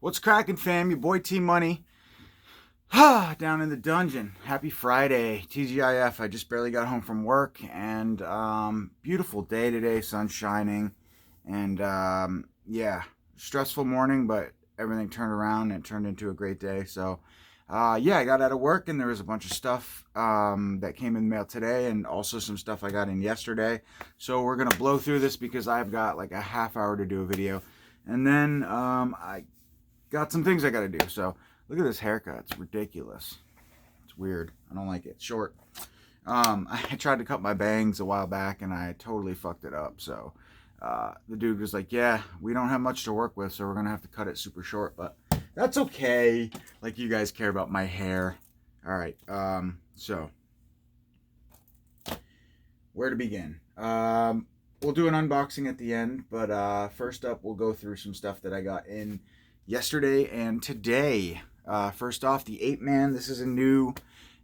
What's cracking, fam? Your boy T Money. Down in the dungeon. Happy Friday. TGIF. I just barely got home from work and beautiful day today, sun shining. And yeah, stressful morning, but everything turned around and it turned into a great day. So yeah, I got out of work and there was a bunch of stuff that came in the mail today and also some stuff I got in yesterday. So we're going to blow through this because I've got like a half hour to do a video. And then I got some things I got to do. So look at this haircut. It's ridiculous. It's weird. I don't like it. It's short. I tried to cut my bangs a while back and I totally fucked it up. So the dude was like, yeah, we don't have much to work with, so we're going to have to cut it super short. But that's okay. Like, you guys care about my hair. All right. So where to begin? We'll do an unboxing at the end. But first up, we'll go through some stuff that I got in yesterday and today. First off, the Ape Man. This is a new,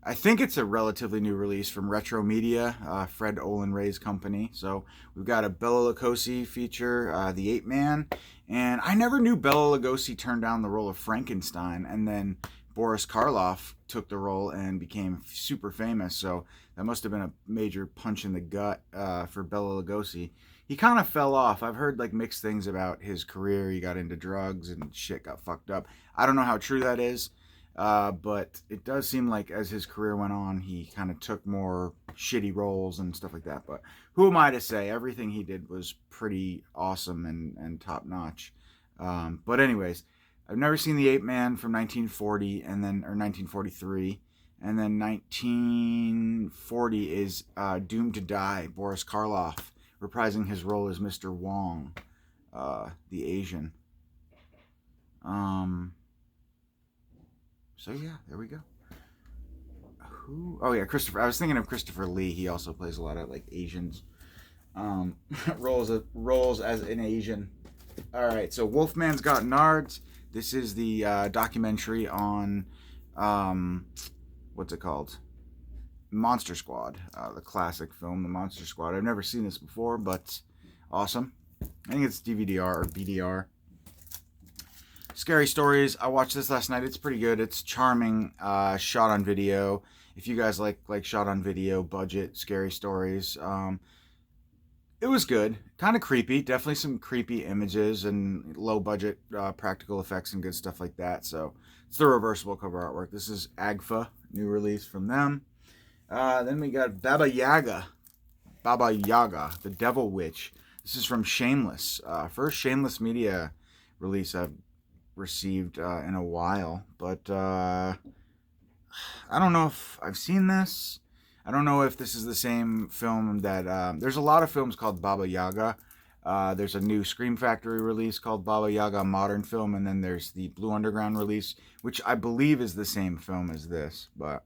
I think it's a relatively new release from Retro Media, Fred Olin Ray's company. So we've got a Bela Lugosi feature, the Ape Man. And I never knew Bela Lugosi turned down the role of Frankenstein, and then Boris Karloff took the role and became super famous. So that must have been a major punch in the gut for Bela Lugosi. He kind of fell off. I've heard like mixed things about his career. He got into drugs and shit got fucked up. I don't know how true that is, but it does seem like as his career went on, he kind of took more shitty roles and stuff like that. But who am I to say? Everything he did was pretty awesome and top notch. But anyways, I've never seen The Ape Man from 1940 and then or 1943. And then 1940 is Doomed to Die, Boris Karloff, reprising his role as Mr. Wong, the Asian. So yeah, there we go. Who? Oh yeah, Christopher. I was thinking of Christopher Lee. He also plays a lot of like Asians. Roles as an Asian. All right, so Wolfman's Got Nards. This is the documentary on what's it called? Monster Squad, the classic film, The Monster Squad. I've never seen this before, but awesome. I think it's DVD-R or BDR. Scary Stories. I watched this last night. It's pretty good. It's charming, shot on video. If you guys like shot on video, budget, scary stories, it was good. Kind of creepy. Definitely some creepy images and low budget practical effects and good stuff like that. So it's the reversible cover artwork. This is AGFA, new release from them. Then we got Baba Yaga, the Devil Witch. This is from Shameless. First Shameless Media release I've received in a while. But I don't know if I've seen this. I don't know if this is the same film that... there's a lot of films called Baba Yaga. There's a new Scream Factory release called Baba Yaga Modern Film. And then there's the Blue Underground release, which I believe is the same film as this. But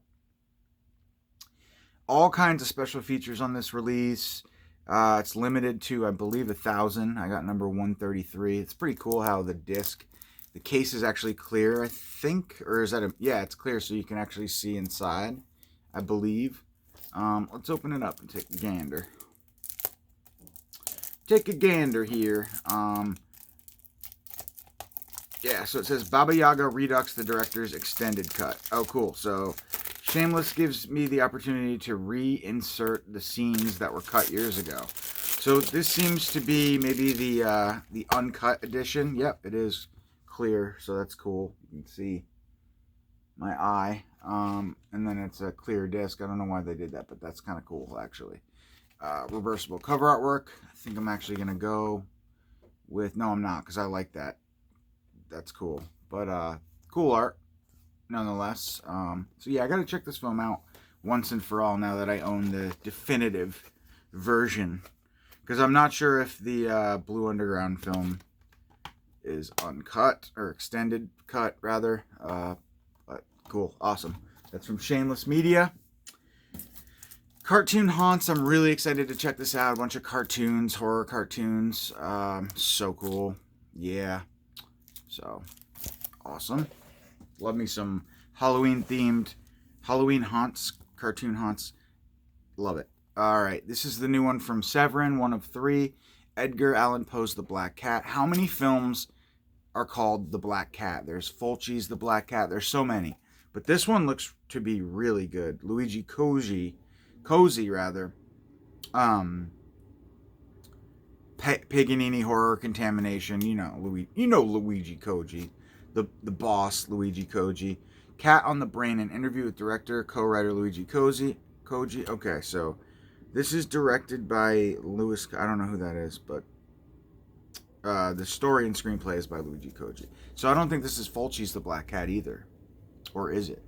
all kinds of special features on this release. It's limited to, I believe, 1,000. I got number 133. It's pretty cool how the disc, the case is actually clear, I think. Or is that a... Yeah, it's clear so you can actually see inside, I believe. Let's open it up and take a gander. Take a gander here. Yeah, so it says Baba Yaga Redux, the director's extended cut. Oh, cool. So Shameless gives me the opportunity to reinsert the scenes that were cut years ago. So this seems to be maybe the uncut edition. Yep, it is clear, so that's cool. You can see my eye. And then it's a clear disc. I don't know why they did that, but that's kind of cool, actually. Reversible cover artwork. I think I'm actually going to go with... No, I'm not, because I like that. That's cool. But cool art, nonetheless. So yeah, I got to check this film out once and for all now that I own the definitive version. Because I'm not sure if the Blue Underground film is uncut, or extended cut, rather. But cool, awesome. That's from Shameless Media. Cartoon Haunts. I'm really excited to check this out. A bunch of cartoons, horror cartoons. So cool. Yeah. So, awesome. Love me some Halloween-themed Halloween haunts, cartoon haunts. Love it. All right, this is the new one from Severin, one of 3. Edgar Allan Poe's The Black Cat. How many films are called the Black Cat. There's Fulci's the Black Cat. There's so many. But this one looks to be really good. Luigi Cozy rather. Paganini Horror Contamination. Luigi Koji, the boss Luigi Koji. Cat on the Brain, an interview with director, co-writer Luigi Koji. Okay, so this is directed by Louis. I don't know who that is, but the story and screenplay is by Luigi Koji. So I don't think this is Fulci's The Black Cat either, or is it?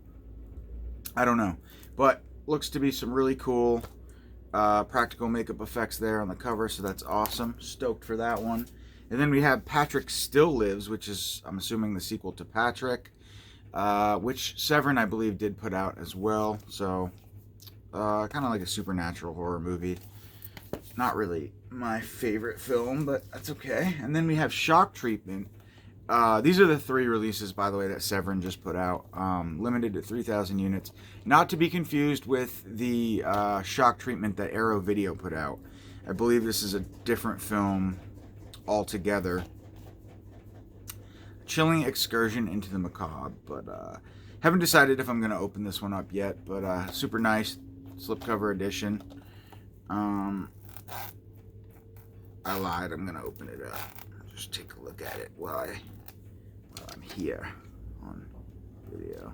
I don't know, but looks to be some really cool practical makeup effects there on the cover, so that's awesome. Stoked for that one. And then we have Patrick Still Lives, which is, I'm assuming, the sequel to Patrick, which Severin, I believe, did put out as well. So, kind of like a supernatural horror movie. Not really my favorite film, but that's okay. And then we have Shock Treatment. These are the 3 releases, by the way, that Severin just put out. Limited to 3,000 units. Not to be confused with the Shock Treatment that Arrow Video put out. I believe this is a different film altogether. Chilling excursion into the macabre. But haven't decided if I'm going to open this one up yet. But super nice slipcover edition. I lied. I'm going to open it up. Just take a look at it while I'm here on video.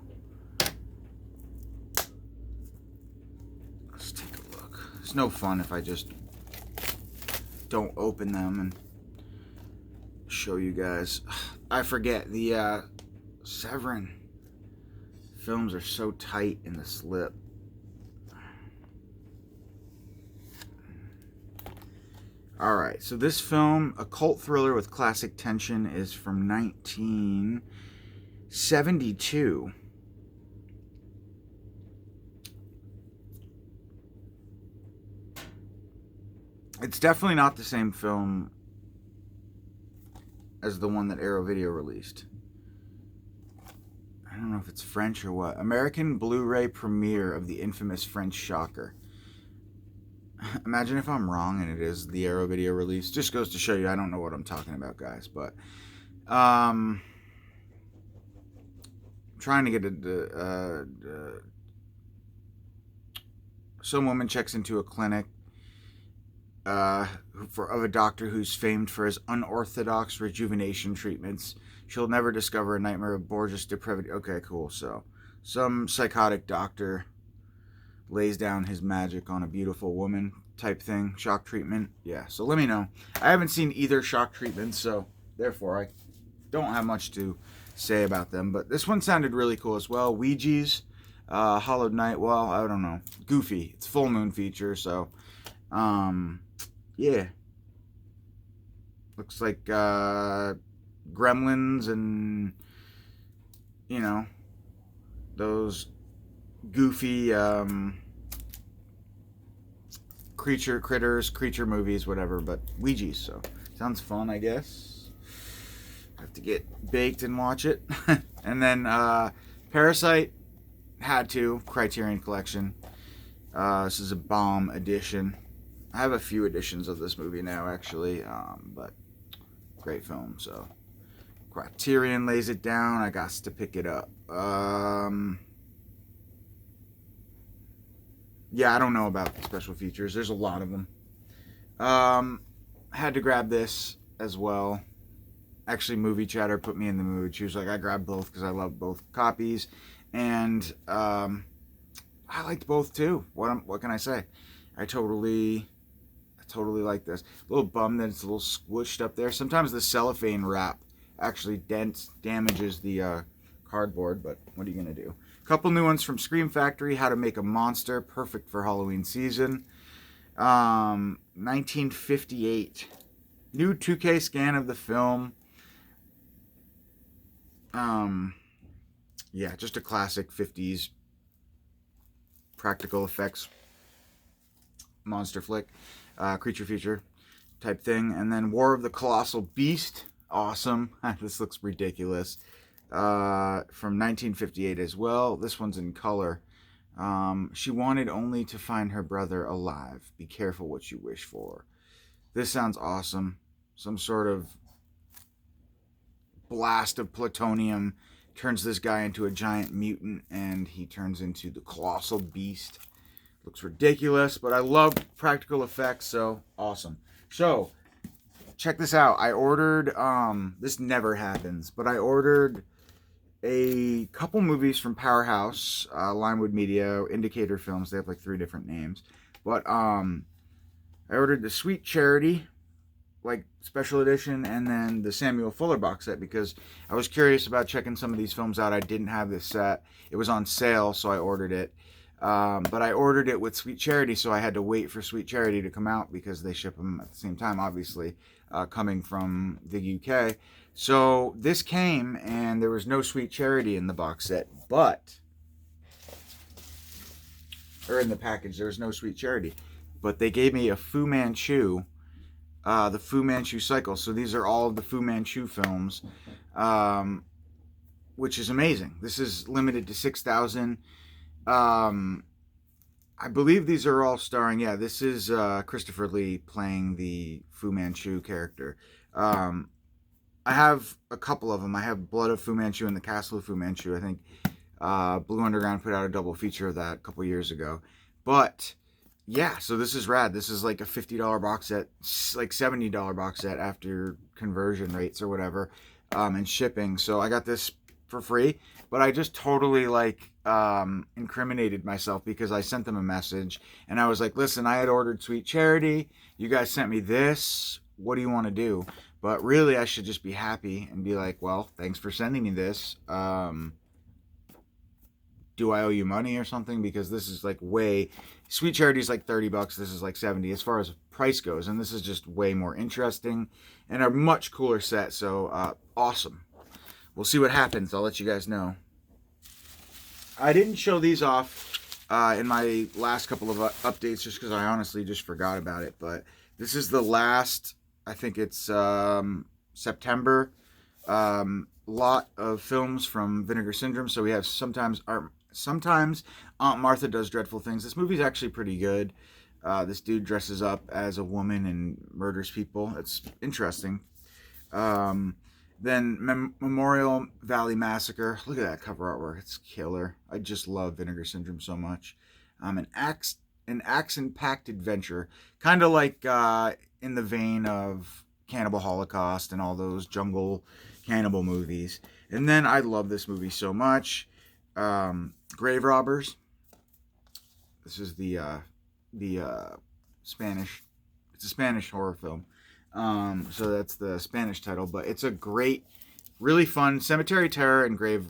Let's take a look. It's no fun if I just don't open them and show you guys. I forget, the Severin films are so tight in the slip. Alright, so this film, a cult thriller with classic tension, is from 1972. It's definitely not the same film as the one that Arrow Video released. I don't know if it's French or what. American Blu-ray premiere of the infamous French Shocker. Imagine if I'm wrong and it is the Arrow Video release. Just goes to show you I don't know what I'm talking about, guys. But trying to get some woman checks into a clinic of a doctor who's famed for his unorthodox rejuvenation treatments. She'll never discover a nightmare of Borgia's depravity. Okay, cool. So some psychotic doctor lays down his magic on a beautiful woman type thing. Shock Treatment. Yeah, so let me know. I haven't seen either Shock Treatment, so therefore I don't have much to say about them. But this one sounded really cool as well. Ouija's Hollowed Night. Well, I don't know. Goofy. It's full moon feature, so yeah. Looks like Gremlins and, you know, those goofy creature movies, whatever, but Ouija's, so sounds fun, I guess. Have to get baked and watch it. And then Parasite, had to, Criterion Collection. This is a bomb edition. I have a few editions of this movie now, actually, but great film, so Criterion lays it down, I got to pick it up. Yeah, I don't know about the special features. There's a lot of them. Had to grab this as well. Actually, Movie Chatter put me in the mood. She was like, I grabbed both because I love both copies. And I liked both too. What can I say? I totally like this. A little bummed that it's a little squished up there. Sometimes the cellophane wrap actually damages the cardboard, but what are you going to do? Couple new ones from Scream Factory. How to Make a Monster. Perfect for Halloween season. 1958. New 2K scan of the film. Yeah, just a classic 50s practical effects monster flick. Creature feature type thing. And then War of the Colossal Beast. Awesome. This looks ridiculous. From 1958 as well. This one's in color. She wanted only to find her brother alive. Be careful what you wish for. This sounds awesome. Some sort of blast of plutonium turns this guy into a giant mutant, and he turns into the colossal beast. Looks ridiculous, but I love practical effects, so awesome. So, check this out. I ordered, this never happens, but I ordered a couple movies from Powerhouse, Linewood Media, Indicator Films. They have like 3 different names. But I ordered the Sweet Charity, like special edition, and then the Samuel Fuller box set because I was curious about checking some of these films out. I didn't have this set. It was on sale, so I ordered it. But I ordered it with Sweet Charity, so I had to wait for Sweet Charity to come out because they ship them at the same time, obviously, coming from the UK. So this came, and there was no Sweet Charity in the box set, or in the package, there was no Sweet Charity. But they gave me a Fu Manchu, the Fu Manchu cycle. So these are all of the Fu Manchu films, which is amazing. This is limited to 6,000. I believe these are all starring, this is Christopher Lee playing the Fu Manchu character. I have a couple of them. I have Blood of Fu Manchu and The Castle of Fu Manchu. I think Blue Underground put out a double feature of that a couple years ago. But yeah, so this is rad. This is like a $50 box set, like $70 box set after conversion rates or whatever, and shipping. So I got this for free, but I just totally incriminated myself because I sent them a message and I was like, listen, I had ordered Sweet Charity. You guys sent me this. What do you want to do? But really, I should just be happy and be like, well, thanks for sending me this. Do I owe you money or something? Because this is like Sweet Charity is like $30. This is like 70 as far as price goes. And this is just way more interesting and a much cooler set. So awesome. We'll see what happens. I'll let you guys know. I didn't show these off in my last couple of updates just because I honestly just forgot about it. But this is the last, I think it's September, lot of films from Vinegar Syndrome. So we have sometimes Aunt Martha Does Dreadful Things. This movie's actually pretty good. This dude dresses up as a woman and murders people. It's interesting. Then Memorial Valley Massacre. Look at that cover artwork. It's killer. I just love Vinegar Syndrome so much. An action-packed adventure. Kind of like in the vein of Cannibal Holocaust and all those jungle cannibal movies. And then I love this movie so much. Grave Robbers. This is the Spanish. It's a Spanish horror film. So that's the Spanish title, but it's a great, really fun Cemetery Terror and I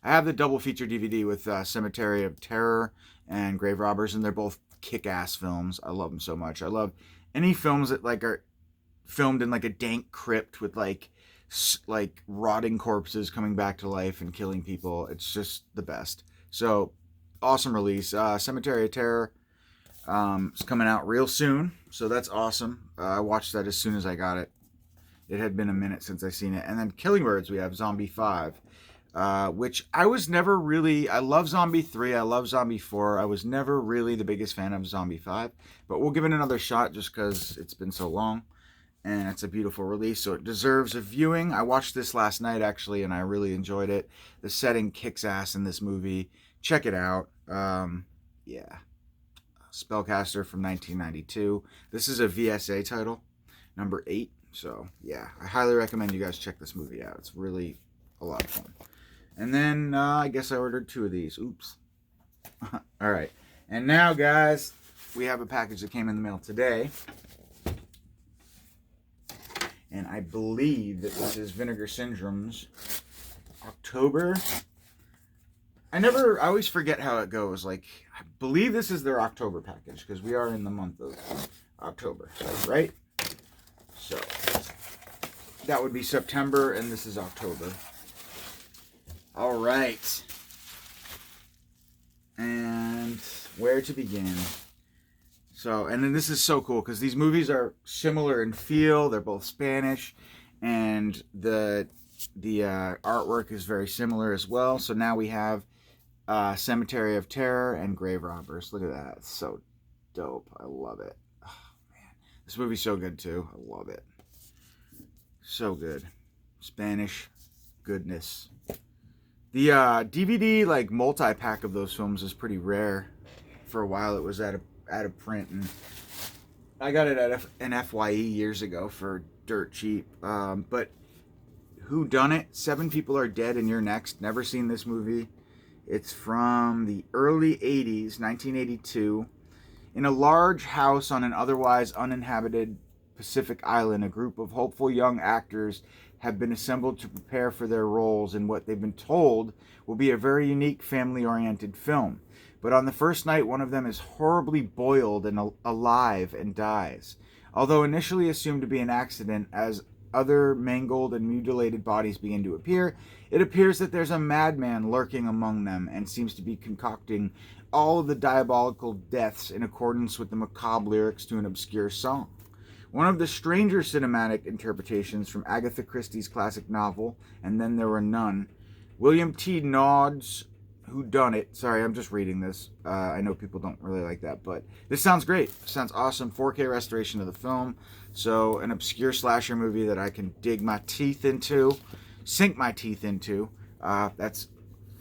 have the double feature DVD with Cemetery of Terror and Grave Robbers, and they're both kick-ass films. I love them so much. I love any films that are filmed in a dank crypt with like rotting corpses coming back to life and killing people. It's just the best. So awesome release. Cemetery of Terror. It's coming out real soon, so that's awesome. I watched that as soon as I got it. It had been a minute since I seen it. And then Killing Birds, we have Zombie 5, which I was never really... I love Zombie 3, I love Zombie 4. I was never really the biggest fan of Zombie 5, but we'll give it another shot just because it's been so long. And it's a beautiful release, so it deserves a viewing. I watched this last night, actually, and I really enjoyed it. The setting kicks ass in this movie. Check it out. Yeah. Spellcaster from 1992. This is a VSA title, number 8. So, yeah, I highly recommend you guys check this movie out. It's really a lot of fun. And then I guess I ordered 2 of these. Oops. All right. And now, guys, we have a package that came in the mail today. And I believe that this is Vinegar Syndrome's October. I always forget how it goes. I believe this is their October package because we are in the month of October, right? So that would be September, and this is October. All right. And where to begin? So, and then this is so cool because these movies are similar in feel. They're both Spanish, and the artwork is very similar as well. So now we have Cemetery of Terror and Grave Robbers. Look at that. It's so dope. I love it. Oh, man. This movie's so good, too. I love it. So good. Spanish goodness. The DVD like multi-pack of those films is pretty rare. For a while it was out of print, and I got it at an FYE years ago for dirt cheap. But Who Done It? 7 People Are Dead and You're Next. Never seen this movie. It's from the early 80s, 1982. In a large house on an otherwise uninhabited Pacific island, a group of hopeful young actors have been assembled to prepare for their roles in what they've been told will be a very unique family-oriented film. But on the first night, one of them is horribly boiled and alive and dies. Although initially assumed to be an accident, as other mangled and mutilated bodies begin to appear, it appears that there's a madman lurking among them and seems to be concocting all of the diabolical deaths in accordance with the macabre lyrics to an obscure song. One of the stranger cinematic interpretations from Agatha Christie's classic novel, And Then There Were None, William T. Naude's Who Done It. Sorry, I'm just reading this. I know people don't really like that, but this sounds great. Sounds awesome. 4K restoration of the film. So an obscure slasher movie that I can dig my teeth into, sink my teeth into. That's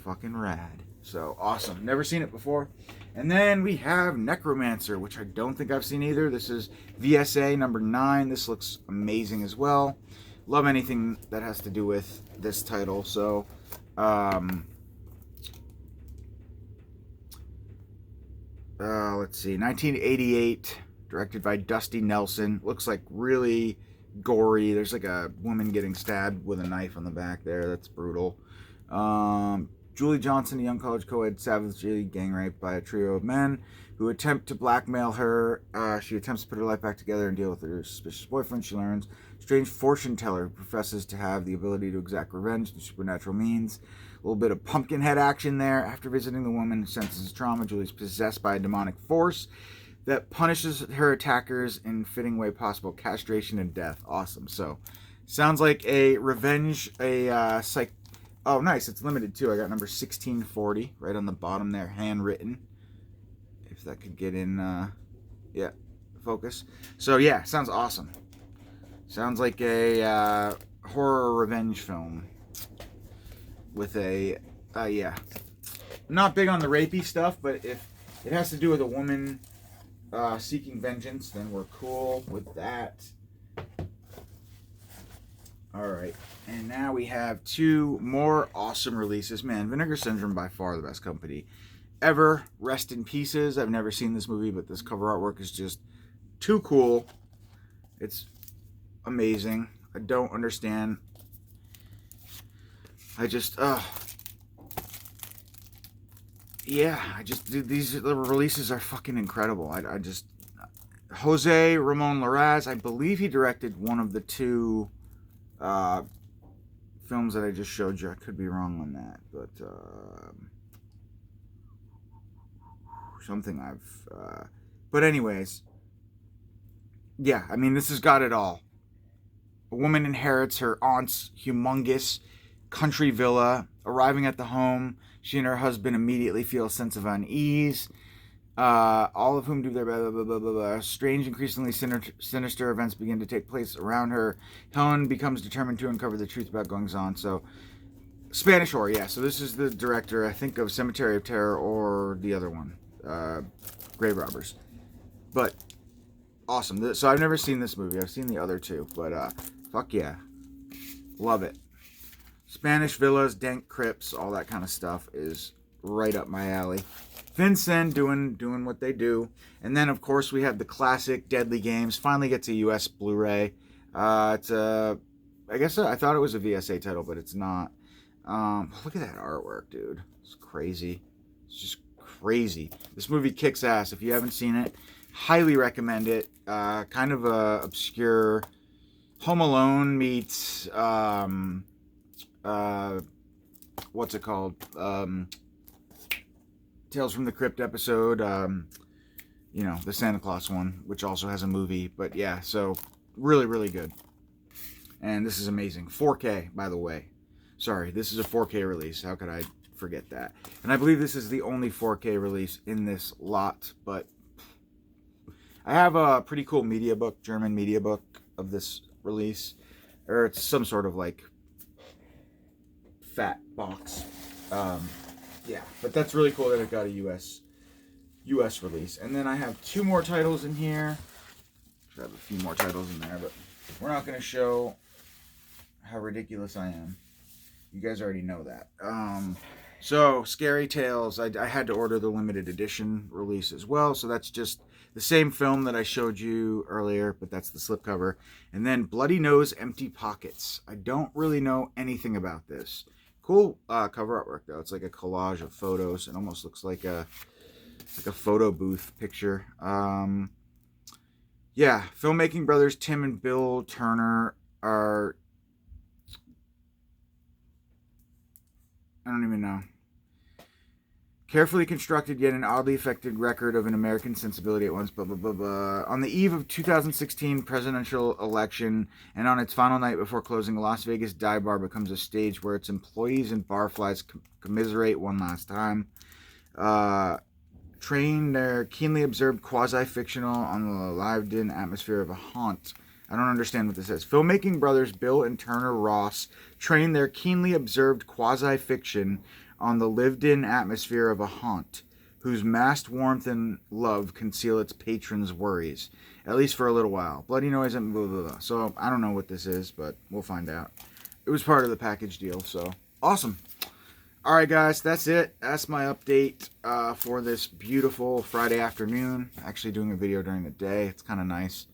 fucking rad. So awesome. Never seen it before. And then we have Necromancer, which I don't think I've seen either. This is VSA number 9. This looks amazing as well. Love anything that has to do with this title. So, let's see. 1988, directed by Dusty Nelson. Looks like really gory. There's like a woman getting stabbed with a knife on the back there. That's brutal. Julie Johnson, a young college co-ed, savagely gang raped by a trio of men who attempt to blackmail her. She attempts to put her life back together and deal with her suspicious boyfriend. She learns strange fortune teller who professes to have the ability to exact revenge through supernatural means. A little bit of Pumpkinhead action there. After visiting the woman who senses trauma, Julie's possessed by a demonic force that punishes her attackers in fitting way possible: castration and death. Awesome. So, sounds like a revenge, Oh, nice. It's limited too. I got number 1640 right on the bottom there, handwritten. If that could get in, focus. So, yeah, sounds awesome. Sounds like a horror revenge film with a, not big on the rapey stuff, but if it has to do with a woman seeking vengeance, then we're cool with that. Alright, and now we have 2 more awesome releases. Man, Vinegar Syndrome, by far the best company ever. Rest in pieces. I've never seen this movie, but this cover artwork is just too cool. It's amazing. I don't understand. These releases are fucking incredible. Jose Ramon Larraz, I believe he directed one of the 2 films that I just showed you. I could be wrong on that, but but anyways, yeah, I mean, this has got it all. A woman inherits her aunt's humongous country villa. Arriving at the home, she and her husband immediately feel a sense of unease. All of whom do their blah, blah, blah, blah, blah, blah. Strange, increasingly sinister events begin to take place around her. Helen becomes determined to uncover the truth about goings on. So, Spanish horror, yeah. So this is the director, I think, of Cemetery of Terror or the other one, Grave Robbers. But awesome. So I've never seen this movie. I've seen the other 2, but fuck yeah, love it. Spanish villas, dank crypts, all that kind of stuff is right up my alley. Vincent doing what they do. And then, of course, we have the classic Deadly Games. Finally gets a US Blu-ray. I guess I thought it was a VSA title, but it's not. Look at that artwork, dude. It's crazy. It's just crazy. This movie kicks ass. If you haven't seen it, highly recommend it. Kind of a obscure Home Alone meets what's it called? Tales from the Crypt episode, the Santa Claus one, which also has a movie. But yeah, so really, really good. And this is amazing. 4K, by the way. Sorry, this is a 4K release. How could I forget that? And I believe this is the only 4K release in this lot. But I have a pretty cool media book, German media book of this release. Or it's some sort of like fat box. Yeah, but that's really cool that it got a US release. And then I have 2 more titles in here. I have a few more titles in there, but we're not going to show how ridiculous I am. You guys already know that. So, Scary Tales, I had to order the limited edition release as well. So that's just the same film that I showed you earlier, but that's the slipcover. And then Bloody Nose, Empty Pockets. I don't really know anything about this. Cool cover artwork, though. It's like a collage of photos. It almost looks like a photo booth picture. Yeah, filmmaking brothers Tim and Bill Turner are... I don't even know. Carefully constructed yet an oddly affected record of an American sensibility at once, blah, blah, blah, blah. On the eve of 2016 presidential election and on its final night before closing, a Las Vegas dive bar becomes a stage where its employees and barflies commiserate one last time. Train their keenly observed quasi-fictional on the lived-in atmosphere of a haunt. I don't understand what this is. Filmmaking brothers Bill and Turner Ross train their keenly observed quasi-fiction on the lived-in atmosphere of a haunt, whose masked warmth and love conceal its patrons' worries, at least for a little while. Bloody Noise and blah, blah, blah. So, I don't know what this is, but we'll find out. It was part of the package deal, so awesome. Alright, guys, that's it. That's my update for this beautiful Friday afternoon. Actually doing a video during the day. It's kind of nice.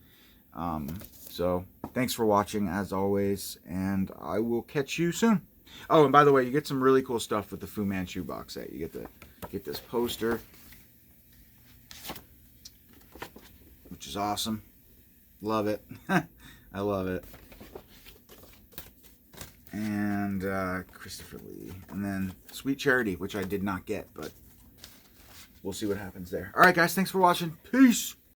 So, thanks for watching, as always, and I will catch you soon. Oh, and by the way, you get some really cool stuff with the Fu Manchu box set. You get this poster, which is awesome. Love it. I love it. And Christopher Lee. And then Sweet Charity, which I did not get, but we'll see what happens there. All right, guys, thanks for watching. Peace.